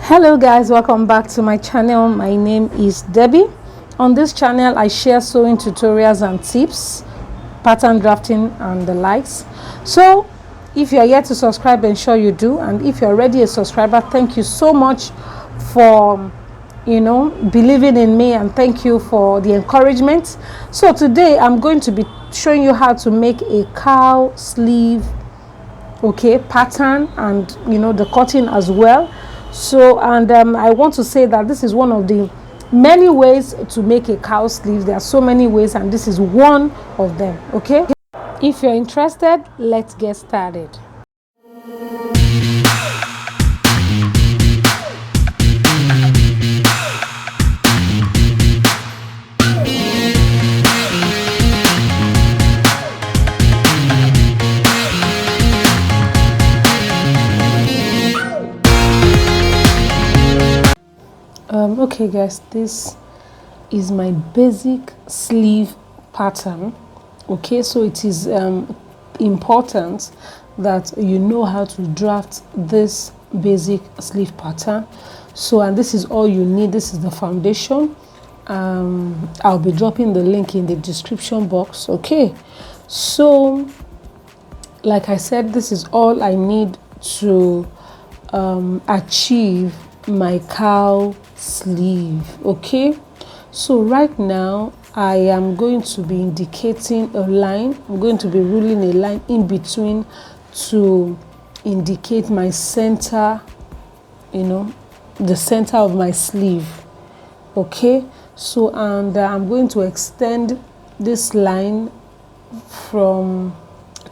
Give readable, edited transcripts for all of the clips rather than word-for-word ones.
Hello guys, welcome back to my channel. My name is Debbie. On this channel I share sewing tutorials and tips, pattern drafting and the likes. So if you are yet to subscribe, ensure you do, and if you're already a subscriber, thank you so much for believing in me, and thank you for the encouragement. So today I'm going to be showing you how to make a cowl sleeve pattern, and the cutting as well. So I want to say that this is one of the many ways to make a cowl sleeve. There are so many ways, and this is one of them. Okay, if you're interested, let's get started. Okay guys, this is my basic sleeve pattern. Okay, so it is important that you know how to draft this basic sleeve pattern. So, and this is all you need. This is the foundation. I'll be dropping the link in the description box. Okay, so like I said, this is all I need to achieve my cowl sleeve. Okay, so right now I am going to be indicating a line. I'm going to be ruling a line in between to indicate my center, the center of my sleeve. Okay, so and I'm going to extend this line from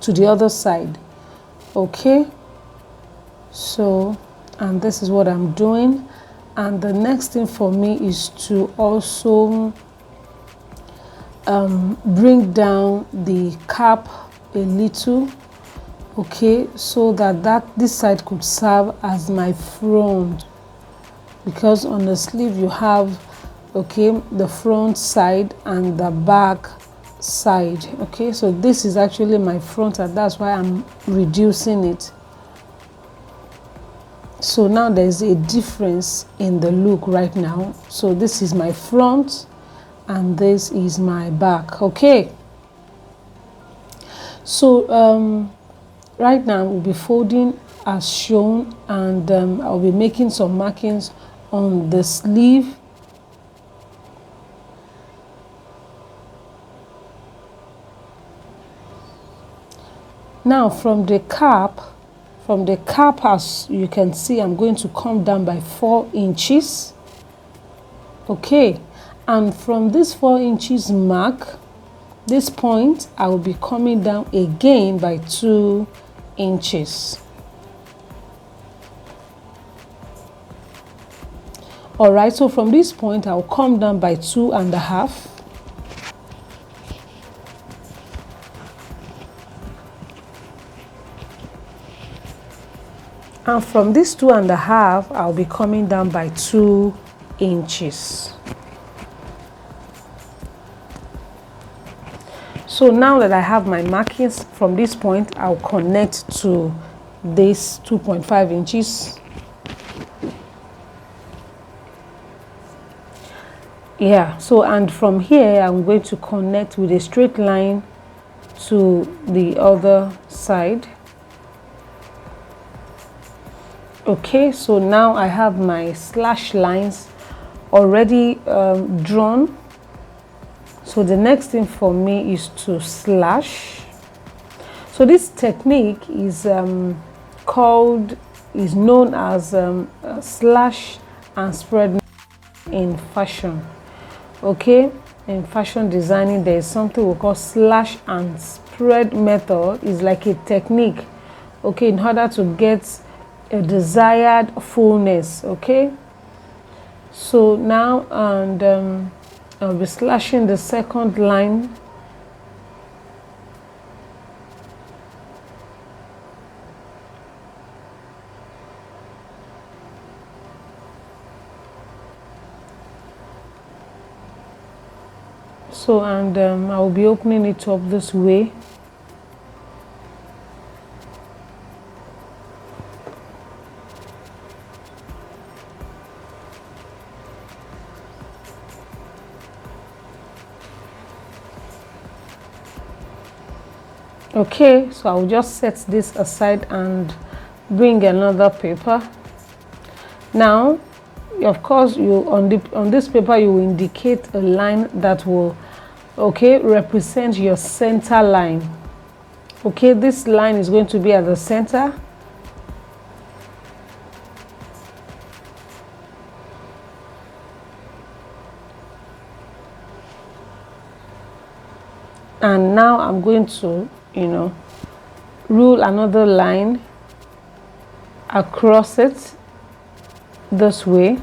to the other side. Okay, so and this is what I'm doing. And the next thing for me is to also bring down the cap a little, okay, so that this side could serve as my front, because on the sleeve you have the front side and the back side. Okay, so this is actually my front, and that's why I'm reducing it. So now there's a difference in the look right now. So this is my front and this is my back. Okay, so right now we'll be folding as shown, and I'll be making some markings on the sleeve. Now from the cap, as you can see, I'm going to come down by 4 inches. Okay, and from this 4 inches mark, this point, I will be coming down again by 2 inches. All right, so from this point I'll come down by 2.5. And from this 2.5, I'll be coming down by 2 inches. So now that I have my markings, from this point, I'll connect to this 2.5 inches. Yeah, so and from here, I'm going to connect with a straight line to the other side. Okay, so now I have my slash lines already drawn. So the next thing for me is to slash. So this technique is known as slash and spread in fashion. Okay, in fashion designing there is something we call slash and spread method. Is like a technique, okay, in order to get a desired fullness. Okay, so now and I'll be slashing the second line. So and I'll be opening it up this way. Okay, so I'll just set this aside and bring another paper. Now, of course, you on this paper you will indicate a line that will, okay, represent your center line. Okay, this line is going to be at the center. And now I'm going to, rule another line across it this way.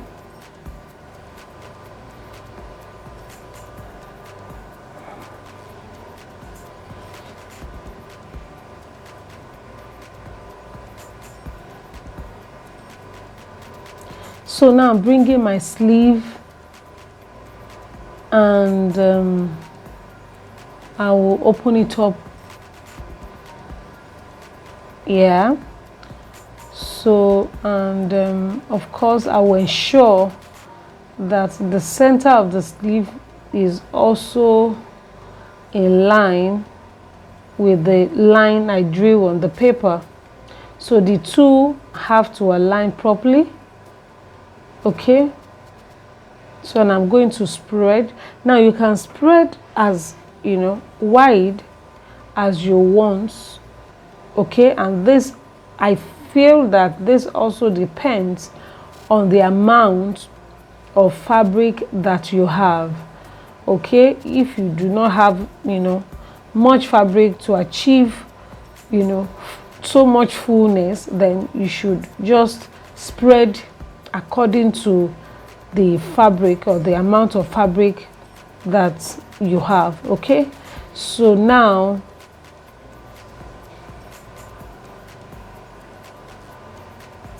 So now I'm bringing my sleeve, and I will open it up. Yeah. So, and of course I will ensure that the center of the sleeve is also in line with the line I drew on the paper. So the two have to align properly. Okay. So, and I'm going to spread. Now you can spread as wide as you want. Okay, and this, I feel that this also depends on the amount of fabric that you have. Okay, if you do not have much fabric to achieve so much fullness, then you should just spread according to the fabric or the amount of fabric that you have. Okay, so now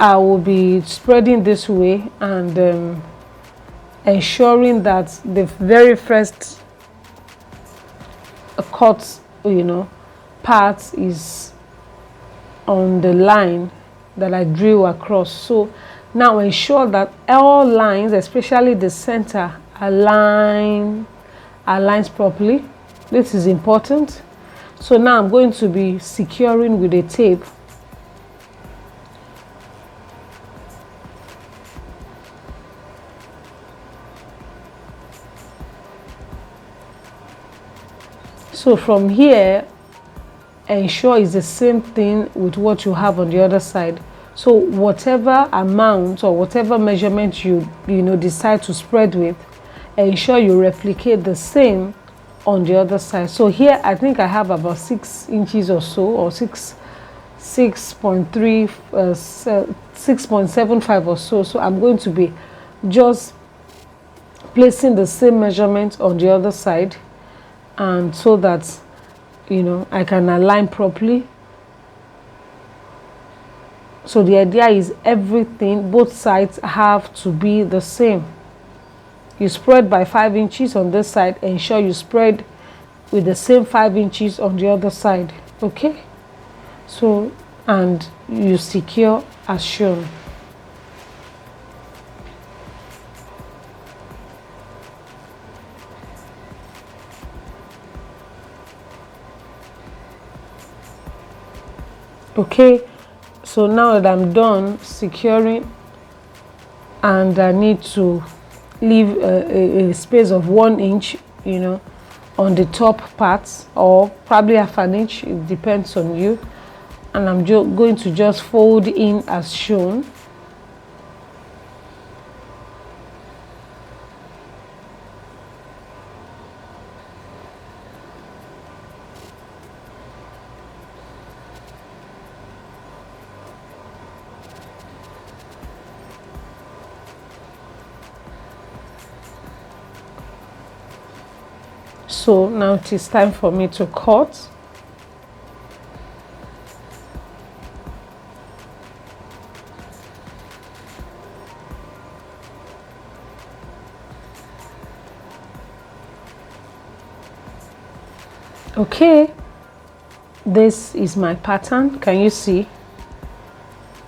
I will be spreading this way and ensuring that the very first cut part is on the line that I drew across. So now ensure that all lines, especially the center, aligns properly. This is important. So now I'm going to be securing with a tape. So from here, ensure it's the same thing with what you have on the other side. So whatever amount or whatever measurement you decide to spread with, ensure you replicate the same on the other side. So here I think I have about 6 inches or so, or 6.75 or so. So I'm going to be just placing the same measurement on the other side, and so that I can align properly. So the idea is everything, both sides have to be the same. You spread by 5 inches on this side, ensure you spread with the same 5 inches on the other side. Okay, so, and you secure as shown. Okay, so now that I'm done securing, and I need to leave a space of 1 inch on the top part, or probably half an inch, it depends on you, and I'm going to just fold in as shown. So now it is time for me to cut. Okay, this is my pattern, can you see?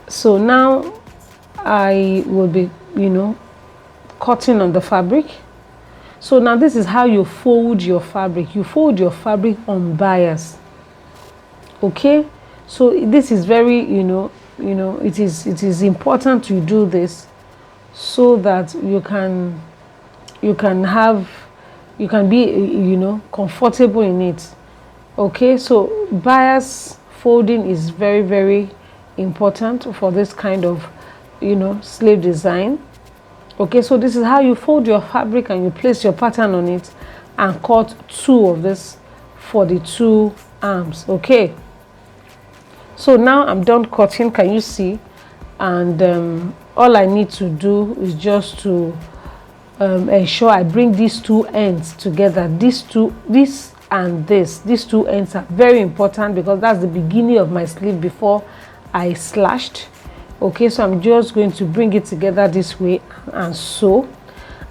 So now I will be cutting on the fabric. So now this is how you fold your fabric. You fold your fabric on bias. Okay, so this is very, it is important to do this so that you can be comfortable in it. Okay, so bias folding is very, very important for this kind of sleeve design. Okay, so this is how you fold your fabric and you place your pattern on it and cut 2 of this for the 2 arms. Okay, so now I'm done cutting, can you see? And all I need to do is just to ensure I bring these 2 ends together. These 2 ends are very important because that's the beginning of my sleeve before I slashed. Okay, so I'm just going to bring it together this way and sew,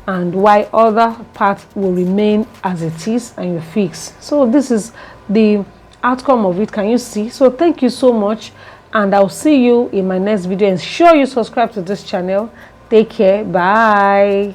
and while other part will remain as it is and you fix. So this is the outcome of it, can you see? So thank you so much, and I'll see you in my next video. Ensure you subscribe to this channel. Take care. Bye.